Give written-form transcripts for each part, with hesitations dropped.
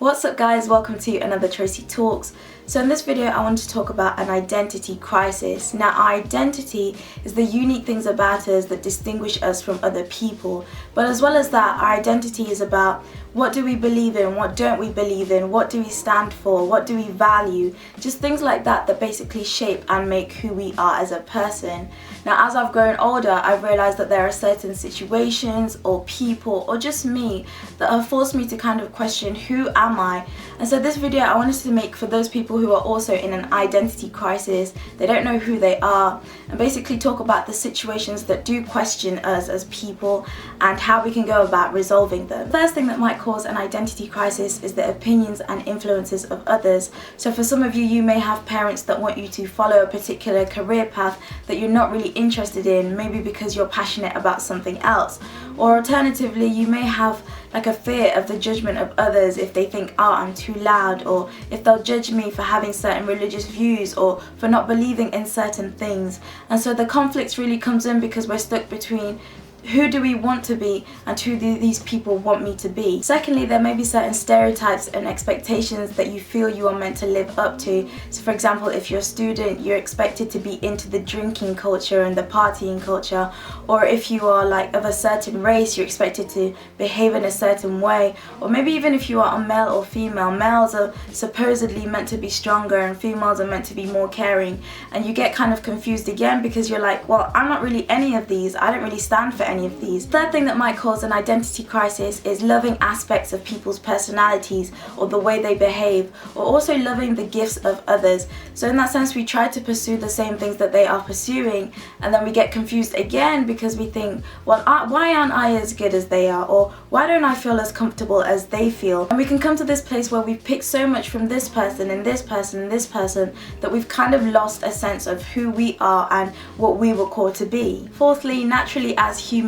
What's up guys, welcome to another Tracy Talks. So in this video I want to talk about an identity crisis. Now our identity is the unique things about us that distinguish us from other people. But as well as that, our identity is about what do we believe in, what don't we believe in, what do we stand for, what do we value, just things like that that basically shape and make who we are as a person. Now as I've grown older, I've realized that there are certain situations or people or just me that have forced me to kind of question who am I. And so this video I wanted to make for those people who are also in an identity crisis, they don't know who they are, and basically talk about the situations that do question us as people and how we can go about resolving them. The first thing that might cause an identity crisis is the opinions and influences of others. So for some of you, you may have parents that want you to follow a particular career path that you're not really interested in, maybe because you're passionate about something else. Or alternatively, you may have like a fear of the judgment of others if they think, oh, I'm too loud, or if they'll judge me for having certain religious views or for not believing in certain things. And so the conflict really comes in because we're stuck between who do we want to be and who do these people want me to be. Secondly, there may be certain stereotypes and expectations that you feel you are meant to live up to. So for example, if you're a student, you're expected to be into the drinking culture and the partying culture, or if you are like of a certain race, you're expected to behave in a certain way. Or maybe even if you are a male or female, males are supposedly meant to be stronger and females are meant to be more caring, and you get kind of confused again because you're like, well, I'm not really any of these, I don't really stand for any of these. Third thing that might cause an identity crisis is loving aspects of people's personalities or the way they behave, or also loving the gifts of others. So in that sense, we try to pursue the same things that they are pursuing, and then we get confused again because we think, well, why aren't I as good as they are, or why don't I feel as comfortable as they feel? And we can come to this place where we've picked so much from this person and this person and this person that we've kind of lost a sense of who we are and what we were called to be. Fourthly, naturally as humans,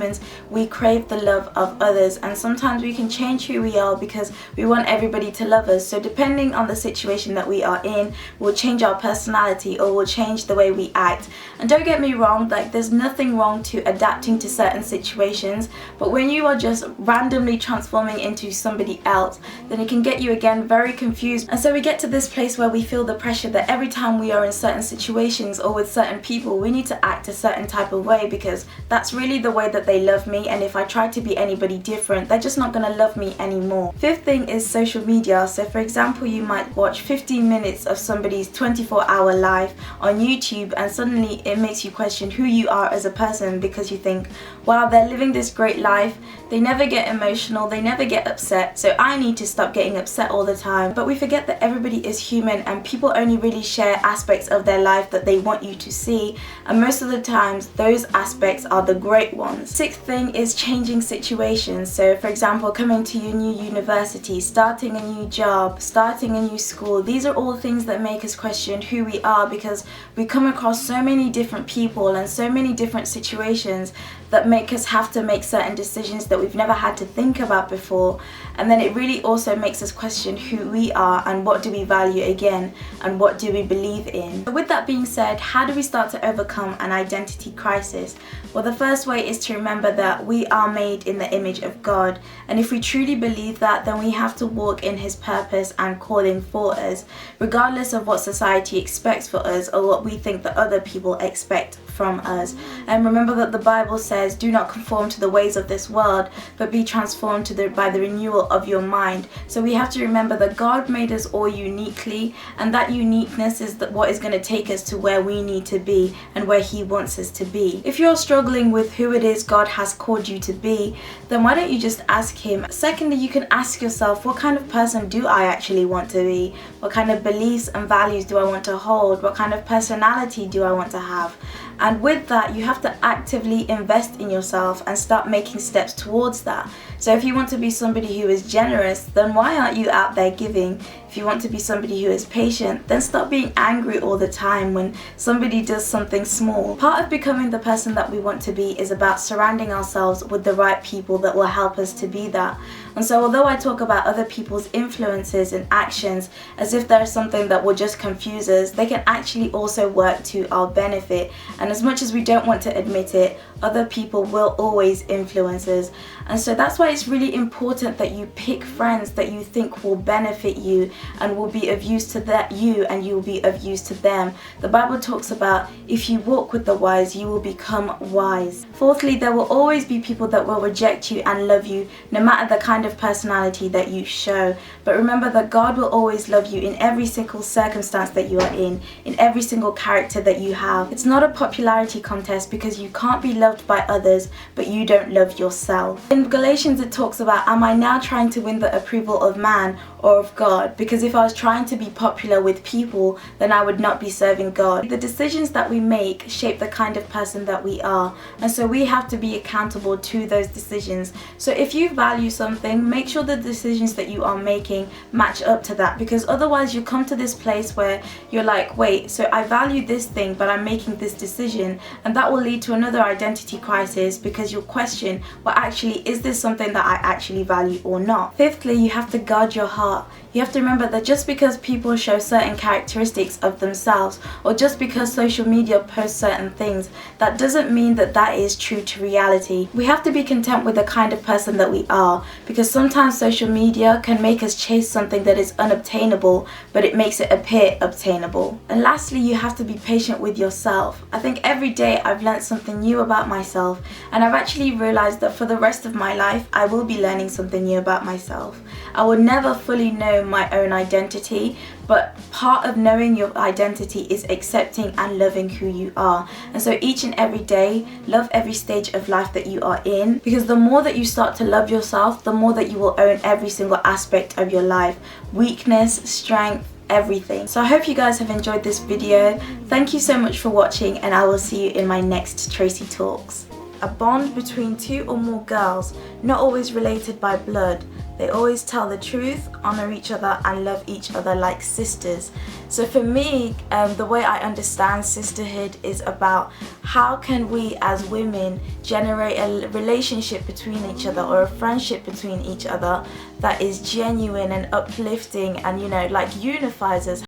we crave the love of others, and sometimes we can change who we are because we want everybody to love us. So depending on the situation that we are in, we'll change our personality or we'll change the way we act. And don't get me wrong, like there's nothing wrong to adapting to certain situations, but when you are just randomly transforming into somebody else, then it can get you again very confused. And so we get to this place where we feel the pressure that every time we are in certain situations or with certain people, we need to act a certain type of way because that's really the way that they love me, and if I try to be anybody different, they're just not gonna love me anymore. Fifth thing is social media. So for example, you might watch 15 minutes of somebody's 24-hour life on YouTube, and suddenly it makes you question who you are as a person because you think, wow, they're living this great life, they never get emotional, they never get upset, so I need to stop getting upset all the time. But we forget that everybody is human and people only really share aspects of their life that they want you to see, and most of the times those aspects are the great ones. Sixth thing is changing situations. So for example, coming to your new university, starting a new job, starting a new school. These are all things that make us question who we are because we come across so many different people and so many different situations that make us have to make certain decisions that we've never had to think about before. And then it really also makes us question who we are and what do we value again and what do we believe in. So with that being said, how do we start to overcome an identity crisis? Well, the first way is to remember that we are made in the image of God, and if we truly believe that, then we have to walk in His purpose and calling for us, regardless of what society expects for us or what we think that other people expect from us. And remember that the Bible says, do not conform to the ways of this world, but be transformed by the renewal of your mind. So we have to remember that God made us all uniquely, and that uniqueness is what is going to take us to where we need to be and where He wants us to be. If you're struggling with who it is God has called you to be, then why don't you just ask Him? Secondly, you can ask yourself, what kind of person do I actually want to be? What kind of beliefs and values do I want to hold? What kind of personality do I want to have? And with that, you have to actively invest in yourself and start making steps towards that. So if you want to be somebody who is generous, then why aren't you out there giving? if you want to be somebody who is patient, then stop being angry all the time when somebody does something small. Part of becoming the person that we want to be is about surrounding ourselves with the right people that will help us to be that. And so although I talk about other people's influences and actions as if they're something that will just confuse us, they can actually also work to our benefit. And as much as we don't want to admit it, other people will always influence us. And so that's why it's really important that you pick friends that you think will benefit you and will be of use to you, and you will be of use to them. The Bible talks about if you walk with the wise, you will become wise. Fourthly, there will always be people that will reject you and love you no matter the kind of personality that you show. But remember that God will always love you in every single circumstance that you are in every single character that you have. It's not a popularity contest, because you can't be loved by others but you don't love yourself. In Galatians it talks about, am I now trying to win the approval of man or of God? Because if I was trying to be popular with people, then I would not be serving God. The decisions that we make shape the kind of person that we are, and so we have to be accountable to those decisions. So if you value something, make sure the decisions that you are making match up to that, because otherwise you come to this place where you're like, wait, so I value this thing but I'm making this decision, and that will lead to another identity crisis, because you'll question, well, actually, is this something that I actually value or not? Fifthly, you have to guard your heart. You have to remember that just because people show certain characteristics of themselves, or just because social media posts certain things, that doesn't mean that that is true to reality. We have to be content with the kind of person that we are, because sometimes social media can make us chase something that is unobtainable, but it makes it appear obtainable. And lastly, you have to be patient with yourself. I think every day I've learned something new about myself, and I've actually realized that for the rest of my life I will be learning something new about myself. I will never fully know my own identity, but part of knowing your identity is accepting and loving who you are. And so each and every day, love every stage of life that you are in, because the more that you start to love yourself, the more that you will own every single aspect of your life, weakness, strength, everything. So I hope you guys have enjoyed this video. Thank you so much for watching, and I will see you in my next Tracy Talks. A bond between two or more girls, not always related by blood. They always tell the truth, honor each other, and love each other like sisters. So for me, the way I understand sisterhood is about how can we as women generate a relationship between each other, or a friendship between each other, that is genuine and uplifting and, like, unifies us.